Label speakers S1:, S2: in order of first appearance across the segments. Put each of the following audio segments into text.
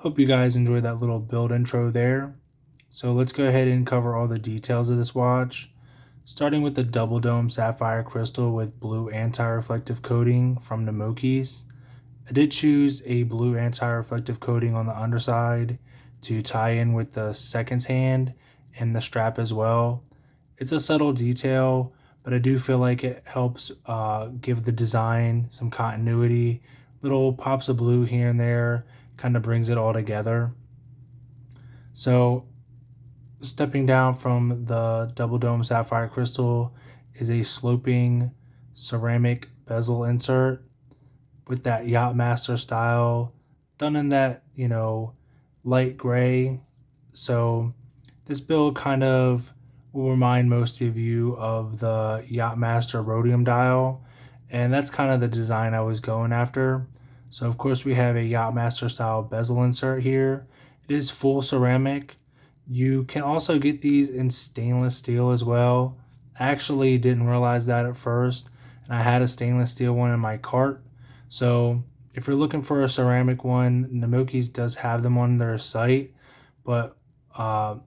S1: Hope you guys enjoyed that little build intro there. So let's go ahead and cover all the details of this watch. Starting with the double dome sapphire crystal with blue anti-reflective coating from Namoki's. I did choose a blue anti-reflective coating on the underside to tie in with the seconds hand and the strap as well. It's a subtle detail, but I do feel like it helps give the design some continuity. Little pops of blue here and there kind of brings it all together. So stepping down from the double dome sapphire crystal is a sloping ceramic bezel insert with that Yacht Master style, done in that, light gray. So this build kind of will remind most of you of the Yacht Master rhodium dial, and that's kind of the design I was going after. So of course we have a Yacht Master style bezel insert here. It is full ceramic. You can also get these in stainless steel as well. I actually didn't realize that at first, and I had a stainless steel one in my cart. So if you're looking for a ceramic one, Namoki's does have them on their site, but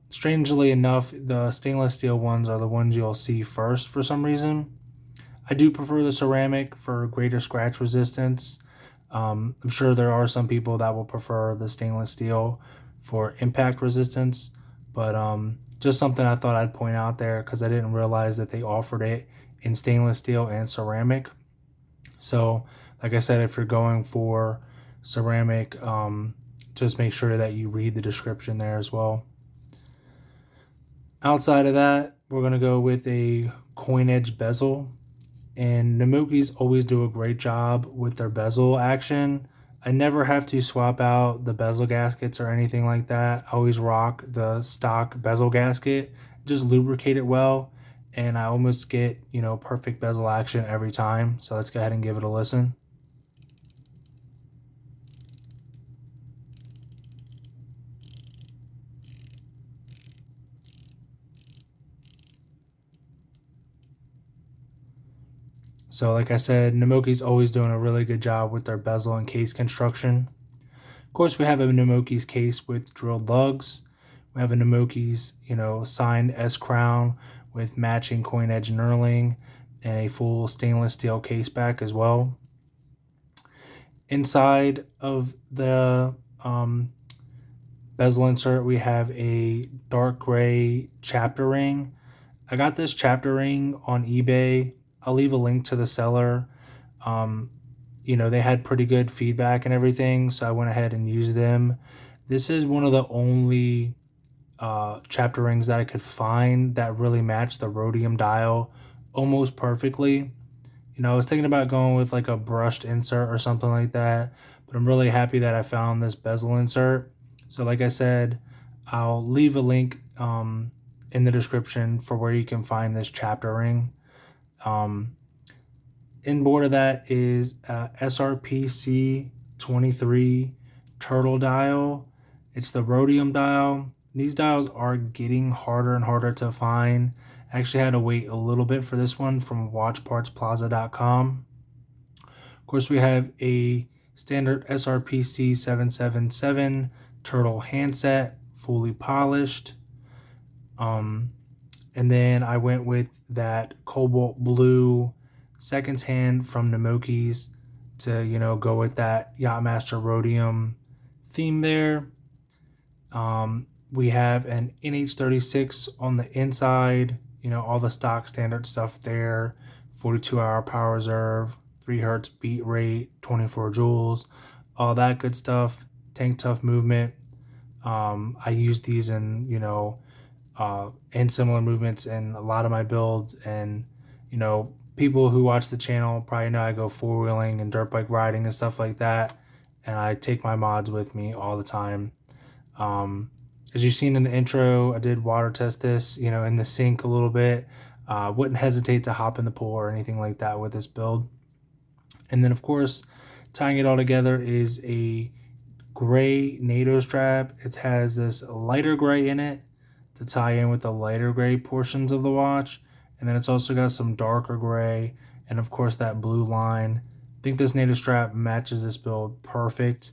S1: strangely enough, the stainless steel ones are the ones you'll see first for some reason. I do prefer the ceramic for greater scratch resistance. I'm sure there are some people that will prefer the stainless steel for impact resistance, but just something I thought I'd point out there because I didn't realize that they offered it in stainless steel and ceramic. So, like I said, if you're going for ceramic, just make sure that you read the description there as well. Outside of that, we're going to go with a coin edge bezel. And Namoki's always do a great job with their bezel action. I never have to swap out the bezel gaskets or anything like that. I always rock the stock bezel gasket, just lubricate it well, and I almost get, perfect bezel action every time. So let's go ahead and give it a listen. So like I said, Namoki's always doing a really good job with their bezel and case construction. Of course, we have a Namoki's case with drilled lugs. We have a Namoki's, signed S crown with matching coin edge knurling and a full stainless steel case back as well. Inside of the bezel insert, we have a dark gray chapter ring. I got this chapter ring on eBay. I'll leave a link to the seller. Um, they had pretty good feedback and everything, so I went ahead and used them. This is one of the only chapter rings that I could find that really matched the rhodium dial almost perfectly. I was thinking about going with like a brushed insert or something like that, but I'm really happy that I found this bezel insert. So, like I said, I'll leave a link in the description for where you can find this chapter ring. Inboard of that is SRPC 23 turtle dial. It's the rhodium dial. These dials are getting harder and harder to find. I actually had to wait a little bit for this one from watchpartsplaza.com. Of course, we have a standard SRPC 777 turtle handset, fully polished. And then I went with that cobalt blue seconds hand from Namoki's to, go with that Yachtmaster Rhodium theme there. We have an NH36 on the inside, all the stock standard stuff there, 42-hour power reserve, 3 hertz beat rate, 24 joules, all that good stuff, tank tough movement. I use these in similar movements in a lot of my builds, and people who watch the channel probably know I go four-wheeling and dirt bike riding and stuff like that, and I take my mods with me all the time. As you've seen in the intro, I did water test this, in the sink a little bit. Wouldn't hesitate to hop in the pool or anything like that with this build. And then, of course, tying it all together is a gray NATO strap. It has this lighter gray in it to tie in with the lighter gray portions of the watch. And then it's also got some darker gray and, of course, that blue line. I think this NATO strap matches this build perfect.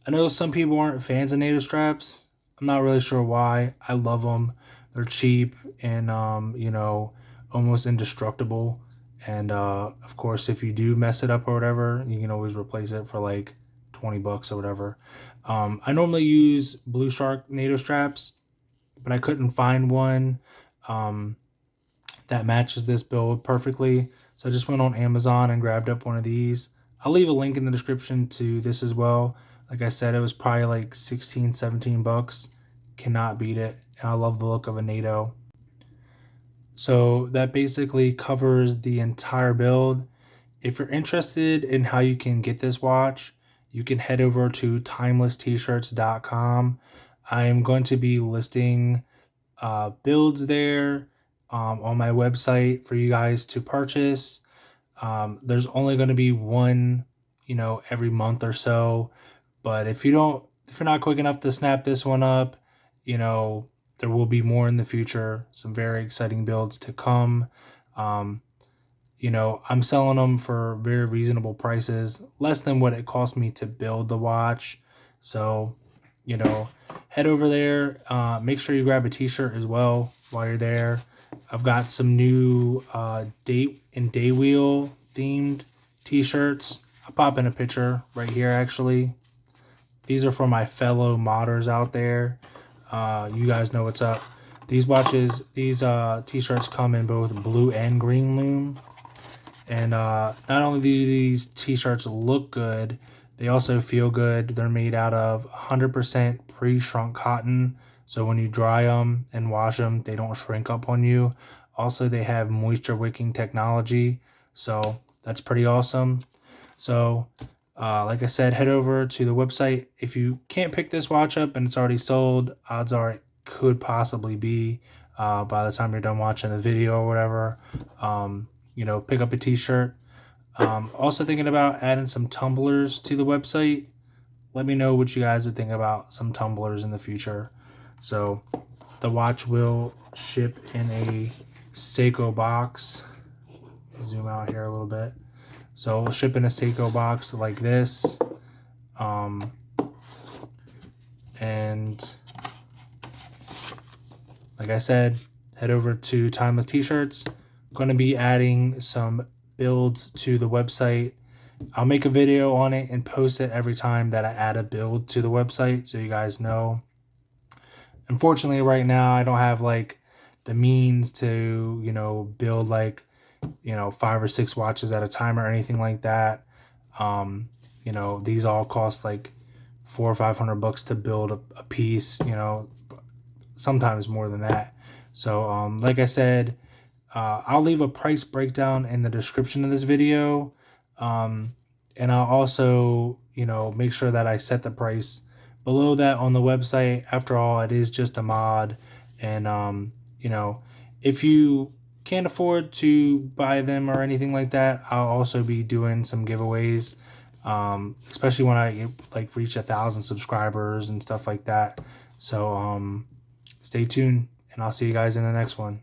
S1: I know some people aren't fans of NATO straps. I'm not really sure why. I love them. They're cheap and almost indestructible. And of course, if you do mess it up or whatever, you can always replace it for like 20 bucks or whatever. I normally use Blue Shark NATO straps, but I couldn't find one um, that matches this build perfectly. So I just went on Amazon and grabbed up one of these. I'll leave a link in the description to this as well. Like I said, it was probably like 16, 17 bucks. Cannot beat it. And I love the look of a NATO. So that basically covers the entire build. If you're interested in how you can get this watch, you can head over to timelesstshirts.com. I am going to be listing builds there on my website for you guys to purchase. There's only going to be one, every month or so. But if you're not quick enough to snap this one up, there will be more in the future. Some very exciting builds to come. Um, I'm selling them for very reasonable prices, less than what it cost me to build the watch. So, head over there. Make sure you grab a t-shirt as well while you're there. I've got some new date and day wheel themed t-shirts. I'll pop in a picture right here actually. These are for my fellow modders out there. You guys know what's up. These t-shirts come in both blue and green loom. And not only do these t-shirts look good, they also feel good. They're made out of 100% pre-shrunk cotton. So when you dry them and wash them, they don't shrink up on you. Also, they have moisture wicking technology. So that's pretty awesome. So like I said, head over to the website. If you can't pick this watch up and it's already sold, odds are it could possibly be by the time you're done watching the video or whatever. Pick up a t-shirt. Also thinking about adding some tumblers to the website. Let me know what you guys would think about some tumblers in the future. So the watch will ship in a Seiko box. Zoom out here a little bit. So we'll ship in a Seiko box like this. And like I said, head over to Timeless T-Shirts. Going to be adding some builds to the website. I'll make a video on it and post it every time that I add a build to the website so you guys know. Unfortunately, right now I don't have like the means to, build like, 5 or 6 watches at a time or anything like that. These all cost like $400 or $500 to build a piece, sometimes more than that. So, like I said, I'll leave a price breakdown in the description of this video. And I'll also, make sure that I set the price below that on the website. After all, it is just a mod. And, if you can't afford to buy them or anything like that, I'll also be doing some giveaways, especially when I reach 1,000 subscribers and stuff like that. So, stay tuned and I'll see you guys in the next one.